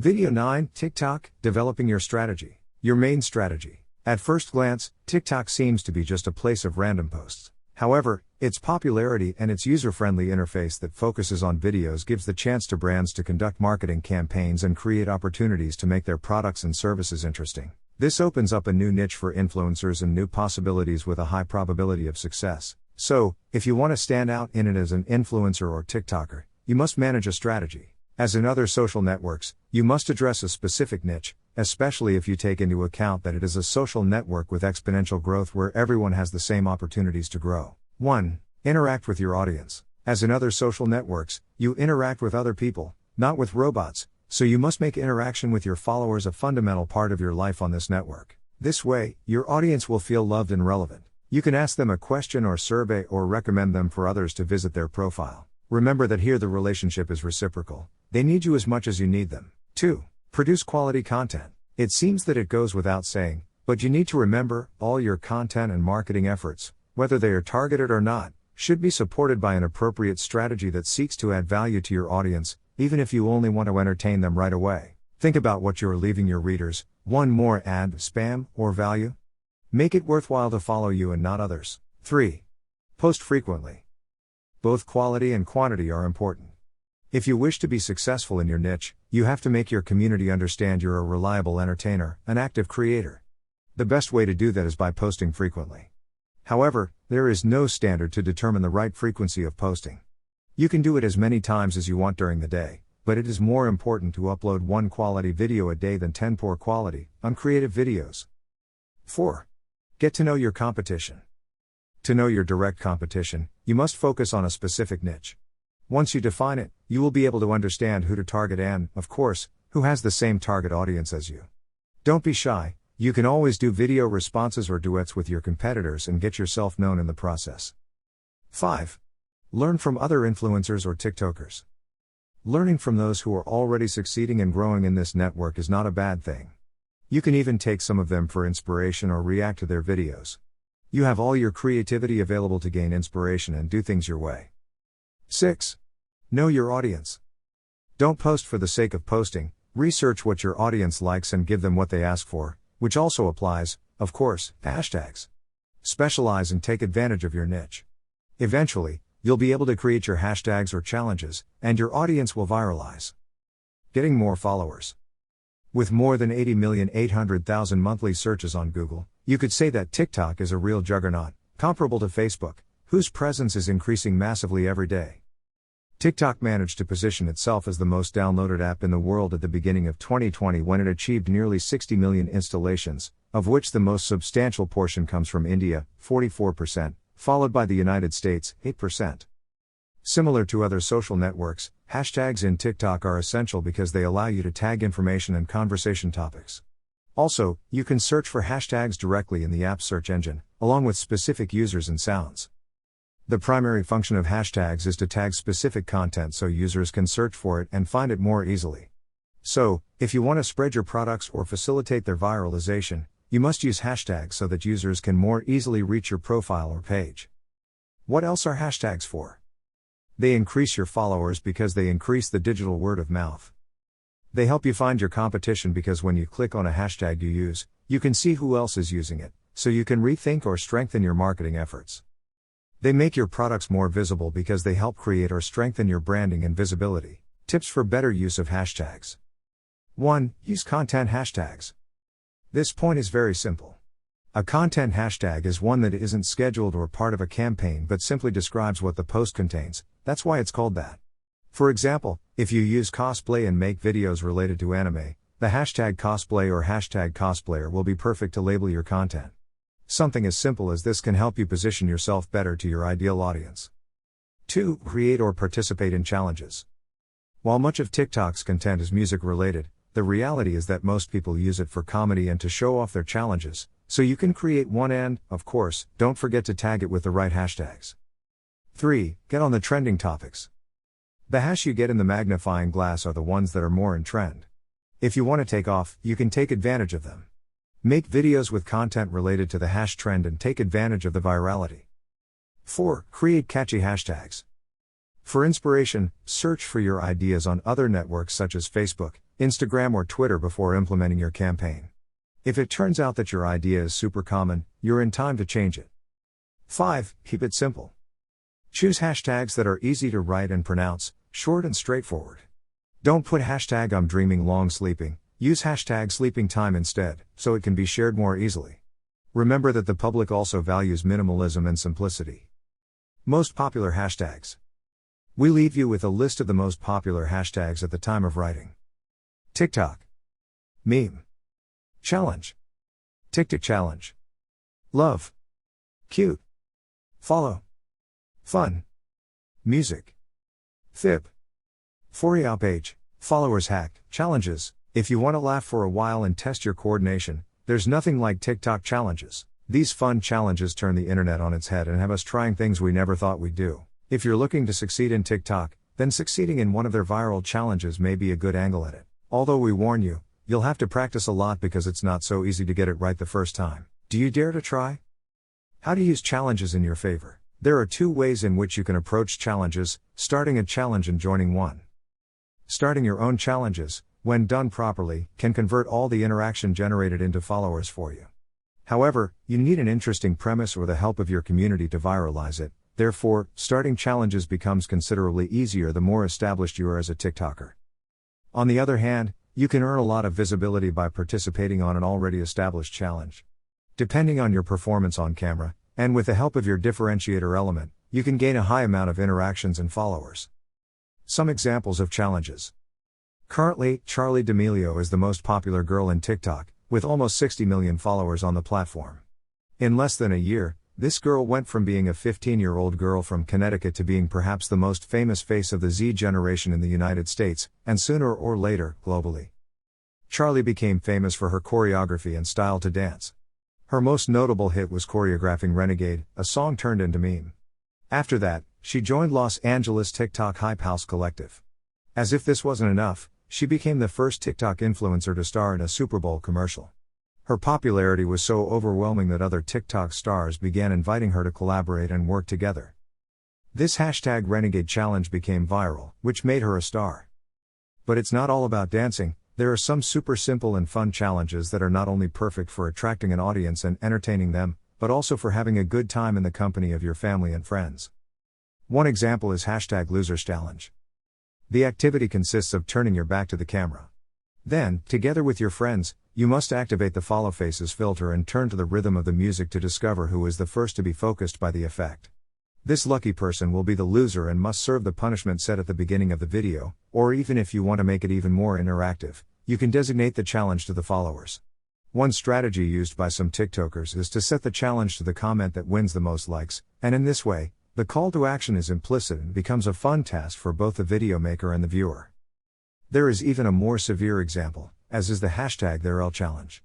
Video 9, TikTok, developing your strategy. Your main strategy. At first glance, TikTok seems to be just a place of random posts. However, its popularity and its user-friendly interface that focuses on videos gives the chance to brands to conduct marketing campaigns and create opportunities to make their products and services interesting. This opens up a new niche for influencers and new possibilities with a high probability of success. So, if you want to stand out in it as an influencer or TikToker, you must manage a strategy. As in other social networks, you must address a specific niche, especially if you take into account that it is a social network with exponential growth where everyone has the same opportunities to grow. 1. Interact with your audience. As in other social networks, you interact with other people, not with robots, so you must make interaction with your followers a fundamental part of your life on this network. This way, your audience will feel loved and relevant. You can ask them a question or survey or recommend them for others to visit their profile. Remember that here the relationship is reciprocal. They need you as much as you need them. 2. Produce quality content. It seems that it goes without saying, but you need to remember, all your content and marketing efforts, whether they are targeted or not, should be supported by an appropriate strategy that seeks to add value to your audience, even if you only want to entertain them right away. Think about what you are leaving your readers. 1 more ad, spam, or value? Make it worthwhile to follow you and not others. 3. Post frequently. Both quality and quantity are important. If you wish to be successful in your niche, you have to make your community understand you're a reliable entertainer, an active creator. The best way to do that is by posting frequently. However, there is no standard to determine the right frequency of posting. You can do it as many times as you want during the day, but it is more important to upload 1 quality video a day than 10 poor quality, uncreative videos. 4. Get to know your competition. To know your direct competition, you must focus on a specific niche. Once you define it, you will be able to understand who to target and, of course, who has the same target audience as you. Don't be shy, you can always do video responses or duets with your competitors and get yourself known in the process. 5. Learn from other influencers or TikTokers. Learning from those who are already succeeding and growing in this network is not a bad thing. You can even take some of them for inspiration or react to their videos. You have all your creativity available to gain inspiration and do things your way. 6. Know your audience. Don't post for the sake of posting, research what your audience likes and give them what they ask for, which also applies, of course, hashtags. Specialize and take advantage of your niche. Eventually, you'll be able to create your hashtags or challenges, and your audience will viralize. Getting more followers. With more than 80,800,000 monthly searches on Google, you could say that TikTok is a real juggernaut, comparable to Facebook, whose presence is increasing massively every day. TikTok managed to position itself as the most downloaded app in the world at the beginning of 2020 when it achieved nearly 60 million installations, of which the most substantial portion comes from India, 44%, followed by the United States, 8%. Similar to other social networks, hashtags in TikTok are essential because they allow you to tag information and conversation topics. Also, you can search for hashtags directly in the app's search engine, along with specific users and sounds. The primary function of hashtags is to tag specific content so users can search for it and find it more easily. So, if you want to spread your products or facilitate their viralization, you must use hashtags so that users can more easily reach your profile or page. What else are hashtags for? They increase your followers because they increase the digital word of mouth. They help you find your competition because when you click on a hashtag you use, you can see who else is using it, so you can rethink or strengthen your marketing efforts. They make your products more visible because they help create or strengthen your branding and visibility. Tips for better use of hashtags. 1. Use content hashtags. This point is very simple. A content hashtag is one that isn't scheduled or part of a campaign but simply describes what the post contains, that's why it's called that. For example, if you use cosplay and make videos related to anime, the hashtag cosplay or hashtag cosplayer will be perfect to label your content. Something as simple as this can help you position yourself better to your ideal audience. 2. Create or participate in challenges. While much of TikTok's content is music related, the reality is that most people use it for comedy and to show off their challenges, so you can create one and, of course, don't forget to tag it with the right hashtags. 3. Get on the trending topics. The hash you get in the magnifying glass are the ones that are more in trend. If you want to take off, you can take advantage of them. Make videos with content related to the hash trend and take advantage of the virality. 4. Create catchy hashtags. For inspiration, search for your ideas on other networks such as Facebook, Instagram or Twitter before implementing your campaign. If it turns out that your idea is super common, you're in time to change it. 5. Keep it simple. Choose hashtags that are easy to write and pronounce, short and straightforward. Don't put hashtag I'm dreaming long sleeping, use hashtag sleeping time instead, so it can be shared more easily. Remember that the public also values minimalism and simplicity. Most popular hashtags. We leave you with a list of the most popular hashtags at the time of writing. TikTok. Meme. Challenge. TikTok challenge. Love. Cute. Follow. Fun. Music. Fib. For you page, followers hack, challenges. If you want to laugh for a while and test your coordination, there's nothing like TikTok challenges. These fun challenges turn the internet on its head and have us trying things we never thought we'd do. If you're looking to succeed in TikTok, then succeeding in one of their viral challenges may be a good angle at it. Although we warn you, you'll have to practice a lot because it's not so easy to get it right the first time. Do you dare to try? How to use challenges in your favor. There are 2 ways in which you can approach challenges: starting a challenge and joining one. Starting your own challenges, when done properly, can convert all the interaction generated into followers for you. However, you need an interesting premise or the help of your community to viralize it. Therefore, starting challenges becomes considerably easier the more established you are as a TikToker. On the other hand, you can earn a lot of visibility by participating on an already established challenge. Depending on your performance on camera, and with the help of your differentiator element, you can gain a high amount of interactions and followers. Some examples of challenges. Currently, Charli D'Amelio is the most popular girl in TikTok, with almost 60 million followers on the platform. In less than a year, this girl went from being a 15-year-old girl from Connecticut to being perhaps the most famous face of the Z generation in the United States, and sooner or later, globally. Charli became famous for her choreography and style to dance. Her most notable hit was choreographing Renegade, a song turned into meme. After that, she joined Los Angeles TikTok Hype House Collective. As if this wasn't enough, she became the first TikTok influencer to star in a Super Bowl commercial. Her popularity was so overwhelming that other TikTok stars began inviting her to collaborate and work together. This hashtag Renegade challenge became viral, which made her a star. But it's not all about dancing. There are some super simple and fun challenges that are not only perfect for attracting an audience and entertaining them, but also for having a good time in the company of your family and friends. One example is hashtag Losers Challenge. The activity consists of turning your back to the camera. Then, together with your friends, you must activate the follow faces filter and turn to the rhythm of the music to discover who is the first to be focused by the effect. This lucky person will be the loser and must serve the punishment set at the beginning of the video, or even if you want to make it even more interactive, you can designate the challenge to the followers. One strategy used by some TikTokers is to set the challenge to the comment that wins the most likes, and in this way, the call to action is implicit and becomes a fun task for both the video maker and the viewer. There is even a more severe example, as is the hashtag #ThereL challenge.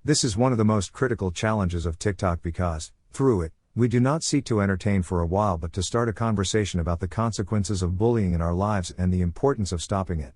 This is one of the most critical challenges of TikTok because, through it, we do not seek to entertain for a while but to start a conversation about the consequences of bullying in our lives and the importance of stopping it.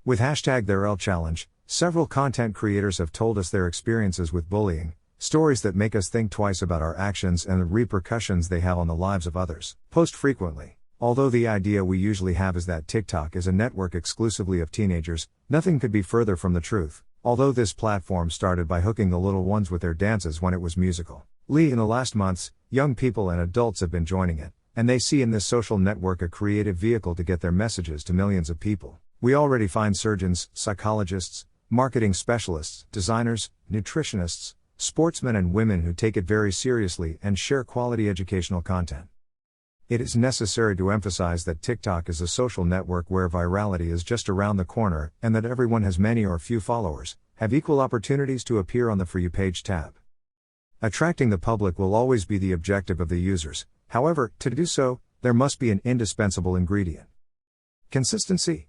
With hashtag #ThereL challenge, several content creators have told us their experiences with bullying, stories that make us think twice about our actions and the repercussions they have on the lives of others. Post frequently. Although the idea we usually have is that TikTok is a network exclusively of teenagers, nothing could be further from the truth. Although this platform started by hooking the little ones with their dances when it was musical. In the last months, young people and adults have been joining it, and they see in this social network a creative vehicle to get their messages to millions of people. We already find surgeons, psychologists, marketing specialists, designers, nutritionists, sportsmen and women who take it very seriously and share quality educational content. It is necessary to emphasize that TikTok is a social network where virality is just around the corner and that everyone has many or few followers, have equal opportunities to appear on the For You page tab. Attracting the public will always be the objective of the users. However, to do so, there must be an indispensable ingredient. Consistency.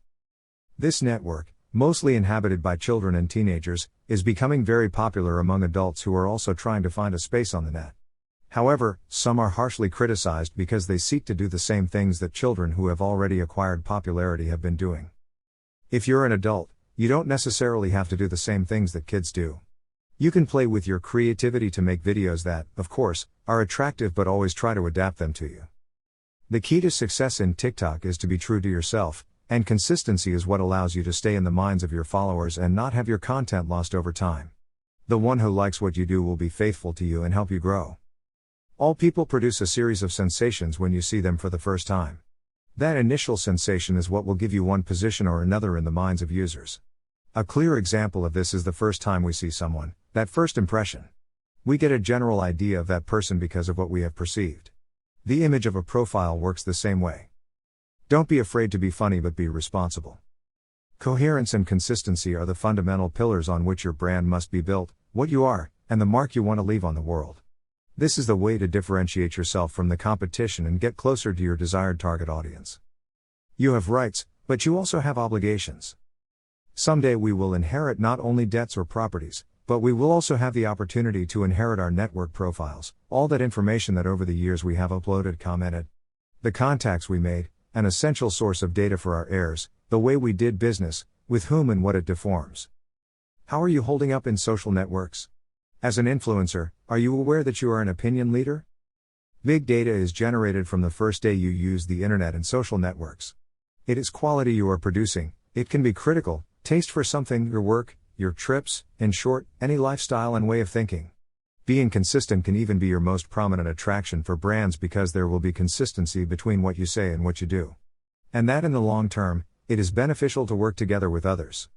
This network, mostly inhabited by children and teenagers, is becoming very popular among adults who are also trying to find a space on the net. However, some are harshly criticized because they seek to do the same things that children who have already acquired popularity have been doing. If you're an adult, you don't necessarily have to do the same things that kids do. You can play with your creativity to make videos that, of course, are attractive but always try to adapt them to you. The key to success in TikTok is to be true to yourself, And consistency is what allows you to stay in the minds of your followers and not have your content lost over time. The one who likes what you do will be faithful to you and help you grow. All people produce a series of sensations when you see them for the first time. That initial sensation is what will give you one position or another in the minds of users. A clear example of this is the first time we see someone, that first impression. We get a general idea of that person because of what we have perceived. The image of a profile works the same way. Don't be afraid to be funny, but be responsible. Coherence and consistency are the fundamental pillars on which your brand must be built, what you are, and the mark you want to leave on the world. This is the way to differentiate yourself from the competition and get closer to your desired target audience. You have rights, but you also have obligations. Someday we will inherit not only debts or properties, but we will also have the opportunity to inherit our network profiles, all that information that over the years we have uploaded, commented. The contacts we made, an essential source of data for our heirs, the way we did business, with whom and what it deforms. How are you holding up in social networks? As an influencer, are you aware that you are an opinion leader? Big data is generated from the first day you use the internet and social networks. It is quality you are producing, it can be critical, taste for something, your work, your trips, in short, any lifestyle and way of thinking. Being consistent can even be your most prominent attraction for brands because there will be consistency between what you say and what you do. And that in the long term, it is beneficial to work together with others.